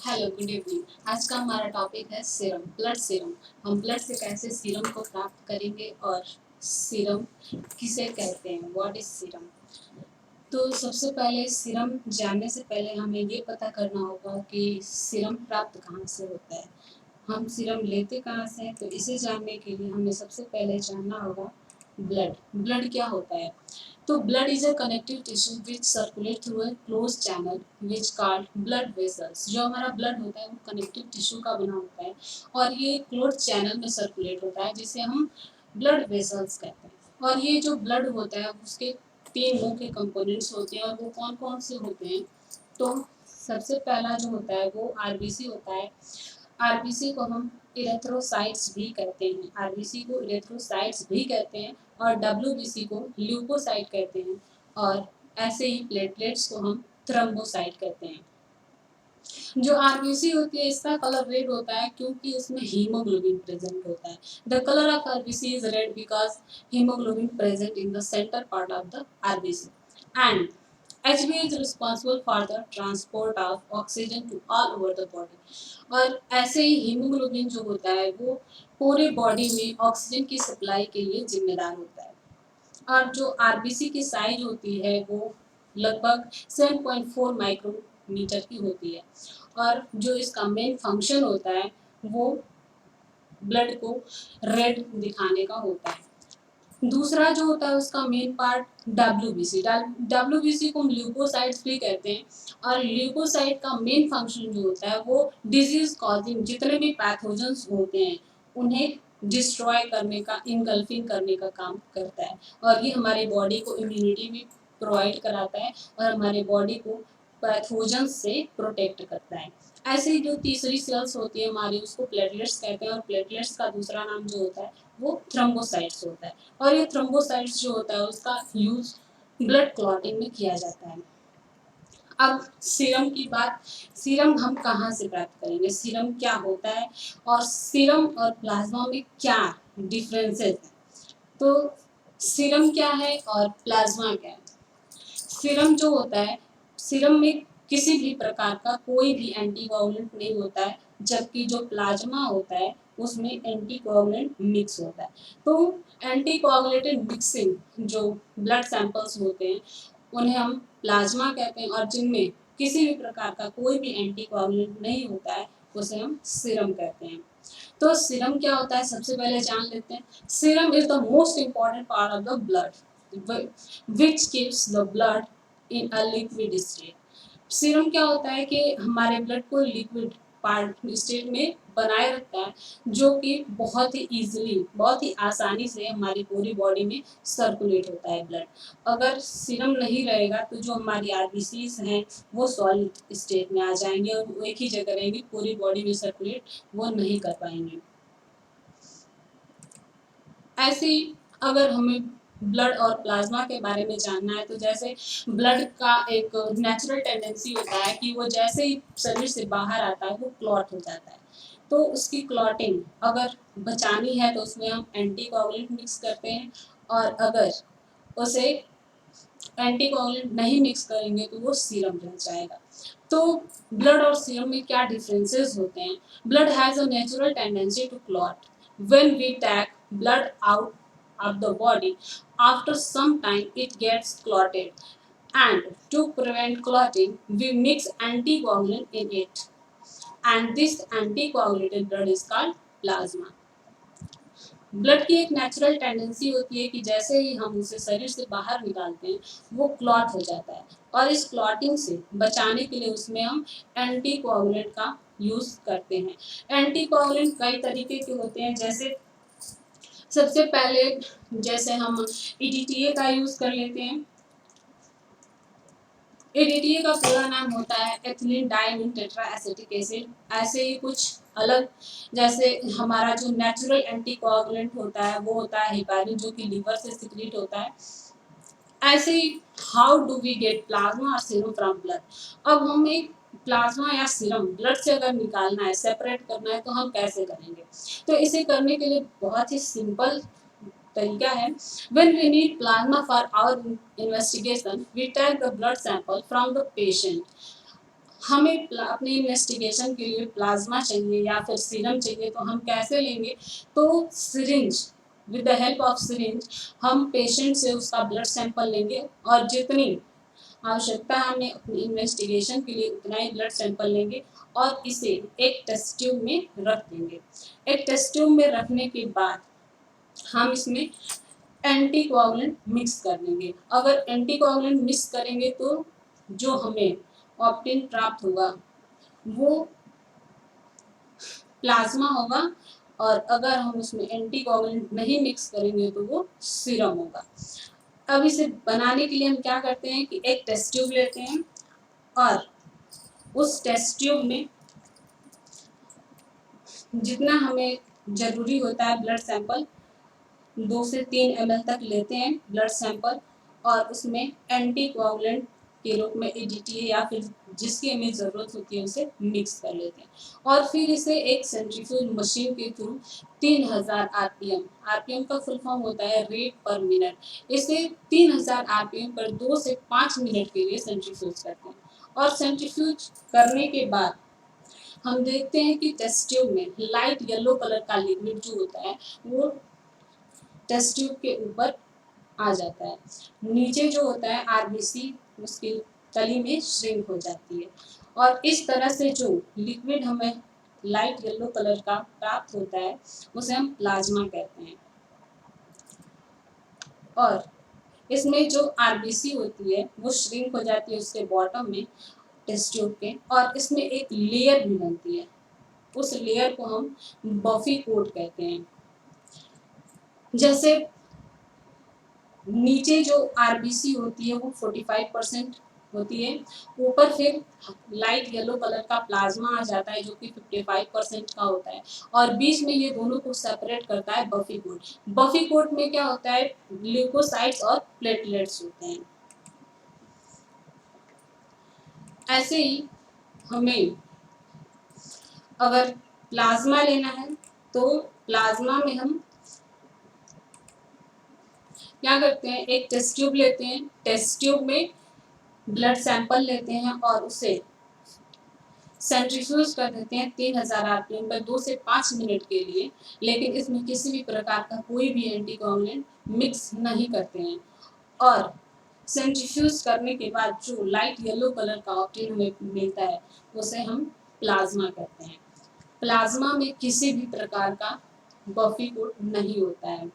Hello good evening. आज का हमारा टॉपिक है सीरम, ब्लड सीरम। हम ब्लड से कैसे सीरम को प्राप्त करेंगे और सीरम किसे कहते हैं, व्हाट इज सीरम। तो सबसे पहले सीरम जानने से पहले हमें ये पता करना होगा कि सीरम प्राप्त कहाँ से होता है, हम सीरम लेते कहाँ से हैं। तो इसे जानने के लिए हमें सबसे पहले जानना होगा ब्लड। ब्लड क्या होता है। तो blood is a connective tissue which circulate through a close channel which called blood vessels. जो हमारा ब्लड होता है वो कनेक्टिव टिश्यू का बना होता है और ये क्लोज चैनल में सर्कुलेट होता है जिसे हम ब्लड वेसल्स कहते हैं। और ये जो ब्लड होता है उसके तीन मुख्य कंपोनेंट्स होते हैं और वो कौन कौन से होते हैं। तो सबसे पहला जो होता है वो आरबीसी होता है। आरबीसी को हम इरेथ्रोसाइट्स भी कहते हैं, आरबीसी को इरेथ्रोसाइट्स भी कहते हैं और डब्ल्यूबीसी को ल्यूकोसाइट कहते हैं और ऐसे ही प्लेटलेट्स को हम थ्रोम्बोसाइट कहते हैं। जो आरबीसी होती है इसका कलर रेड होता है क्योंकि इसमें हीमोग्लोबिन प्रेजेंट होता है। The colour of RBC is red because haemoglobin present in the centre part of the RBC and HB is responsible for the transport of oxygen to all over the body। और ऐसे ही haemoglobin जो होता है वो पूरे body में oxygen की supply के लिए जिम्मेदार होता है। और जो आरबीसी की साइज होती है वो लगभग 7.4 माइक्रोमीटर की होती है और जो इसका मेन फंक्शन होता है वो ब्लड को रेड दिखाने का होता है। दूसरा जो होता है उसका मेन पार्ट डब्ल्यूबीसी। डब्ल्यूबीसी को हम ल्यूकोसाइट्स भी कहते हैं और ल्यूकोसाइट का मेन फंक्शन जो होता है वो डिजीज कॉजिंग जितने भी पैथोजेंस होते हैं उन्हें डिस्ट्रॉय करने का, इनगल्फिंग करने का काम करता है और ये हमारी बॉडी को इम्यूनिटी भी प्रोवाइड कराता है और हमारे बॉडी को पैथोजेंस से प्रोटेक्ट करता है। ऐसे ही जो तीसरी सेल्स होती है हमारी उसको प्लेटलेट्स कहते हैं और प्लेटलेट्स का दूसरा नाम जो होता है वो थ्रोम्बोसाइट्स होता है और ये थ्रोम्बोसाइट्स जो होता है उसका यूज ब्लड क्लॉटिंग में किया जाता है। अब सीरम की बात, सीरम हम कहाँ से प्राप्त करेंगे, सीरम क्या होता है और सीरम और प्लाज्मा में क्या डिफरेंसेस है। तो सीरम क्या है और प्लाज्मा क्या है। सीरम जो होता है, सीरम में किसी भी प्रकार का कोई भी एंटीकोगुलेंट नहीं होता है जबकि जो प्लाज्मा होता है उसमें एंटीकोगुलेंट मिक्स होता है। तो एंटीकोगुलेटेड मिक्सिंग जो ब्लड सैंपल्स होते हैं उन्हें हम प्लाज्मा कहते हैं और जिनमें किसी भी प्रकार का कोई भी एंटीकोगुलेंट नहीं होता है उसे हम सीरम कहते हैं। तो सीरम क्या होता है सबसे पहले जान लेते हैं। Serum is the most important part of the blood which keeps the blood in a liquid state। Serum क्या होता है कि हमारे ब्लड को लिक्विड पार्ट स्टेट में बनाए रखता है जो कि बहुत ही इजीली, बहुत ही आसानी से हमारी पूरी बॉडी में सर्कुलेट होता है ब्लड। अगर सीरम नहीं रहेगा तो जो हमारी आरबीसीज हैं वो सॉलिड स्टेट में आ जाएंगे और वो एक ही जगह रहेंगी, पूरी बॉडी में सर्कुलेट वो नहीं कर पाएंगे। ऐसे ही अगर हमें ब्लड और प्लाज्मा के बारे में जानना है तो जैसे ब्लड का एक नेचुरल टेंडेंसी होता है कि वो जैसे ही शरीर से बाहर आता है वो क्लॉट हो जाता है। तो उसकी क्लॉटिंग अगर बचानी है तो उसमें हम एंटीकोगुलेंट मिक्स करते हैं और अगर उसे एंटीकोगुलेंट नहीं मिक्स करेंगे तो वो सीरम रह जाएगा। तो ब्लड और सीरम में क्या डिफरेंसेस होते हैं। Blood has a natural tendency to clot when we take blood out of the body. After some time it gets clotted and to prevent clotting we mix anticoagulant in it and this anticoagulated blood is called plasma। Blood की एक natural tendency होती है कि जैसे ही हम उसे शरीर से बाहर निकालते हैं वो क्लॉट हो जाता है और इस क्लॉटिंग से बचाने के लिए उसमें हम एंटीकोगुलेंट का यूज करते हैं। एंटीकोगुलेंट कई तरीके के होते हैं, जैसे सबसे पहले जैसे हम ईडीटीए का यूज कर लेते हैं। ईडीटीए का पूरा नाम होता है ethylene diamine tetra acetic acid. ऐसे ही कुछ अलग जैसे हमारा जो नेचुरल एंटीकोगुलेंट होता है वो होता है हेपारिन जो कि लीवर से सिक्रीट होता है। ऐसे ही how do we get plasma और सीरम फ्रॉम ब्लड। अब हमें प्लाज्मा या सीरम ब्लड से अगर निकालना है, सेपरेट करना है तो हम कैसे करेंगे। तो इसे करने के लिए बहुत ही सिंपल तरीका है। When we need plasma for our investigation, we take the blood sample from the patient हमें अपने इन्वेस्टिगेशन के लिए प्लाज्मा चाहिए या फिर सीरम चाहिए, तो हम कैसे लेंगे? तो syringe, with the help of syringe हम पेशेंट से उसका ब्लड सैंपल लेंगे और जितनी आवश्यकता हमें अपनी इन्वेस्टिगेशन के लिए उतना ही ब्लड सैंपल लेंगे और इसे एक टेस्ट ट्यूब में रख देंगे। एक टेस्ट ट्यूब में रखने के बाद हम इसमें एंटीकोआगुलेंट मिक्स कर देंगे। अगर एंटीकोआगुलेंट मिक्स करेंगे तो जो हमें ऑप्टिन प्राप्त होगा वो प्लाज्मा होगा, और अगर हम उसमें एंटीकोआगुलेंट नहीं मिक्स करेंगे तो वो सीरम होगा। अब इसे बनाने के लिए हम क्या करते हैं कि एक टेस्ट ट्यूब लेते हैं और उस टेस्ट ट्यूब में जितना हमें ज़रूरी होता है ब्लड सैंपल 2 से 3 ml तक लेते हैं ब्लड सैंपल, और उसमें एंटीकोआगुलेंट के रूप में एडीटीए या फिर जिसकी हमें ज़रूरत होती है उसे मिक्स कर लेते हैं और फिर इसे एक सेंट्रीफ्यूज मशीन के थ्रू 3000 आरपीएम, आरपीएम का फुल फॉर्म होता है रेट पर मिनट, इसे 3000 आरपीएम पर 2 से 5 मिनट के लिए सेंट्रीफ्यूज करते हैं। और सेंट्रीफ्यूज करने के बाद हम देखते हैं कि टेस्ट ट्यूब में लाइट येलो कलर का लिक्विड जो होता है वो टेस्ट ट्यूब के ऊपर आ जाता है। नीचे जो होता है आरबीसी उसकी तली में श्रिंक हो जाती है और इस तरह से जो लिक्विड हमें लाइट येलो कलर का प्राप्त होता है उसे हम प्लाज्मा कहते हैं। और इसमें जो आरबीसी होती है वो श्रिंक हो जाती है उसके बॉटम में टेस्ट ट्यूब के, और इसमें एक लेयर भी बनती है, उस लेयर को हम बफी कोट कहते हैं। जैसे नीचे जो आरबीसी होती है वो 45% होती है, ऊपर फिर लाइट येलो कलर का प्लाज्मा आ जाता है जो कि 55% का होता है, और बीच में ये दोनों को सेपरेट करता है बफी कोट। बफी कोट में क्या होता है, ल्यूकोसाइट्स और प्लेटलेट्स होते हैं। ऐसे ही हमें अगर प्लाज्मा लेना है तो प्लाज्मा में हम क्या करते हैं, एक टेस्ट ट्यूब लेते हैं, टेस्ट ट्यूब में ब्लड सैंपल लेते हैं और उसे सेंट्रीफ्यूज कर देते हैं 3000 आरपीएम पर 2 से 5 मिनट के लिए, लेकिन इसमें किसी भी प्रकार का कोई भी एंटीकोगुलेंट मिक्स नहीं करते हैं। और सेंट्रीफ्यूज करने के बाद जो लाइट येलो कलर का ऑप्टिन हमें मिलता है उसे हम प्लाज्मा कहते हैं। प्लाज्मा में किसी भी प्रकार का बफी कोट नहीं होता है।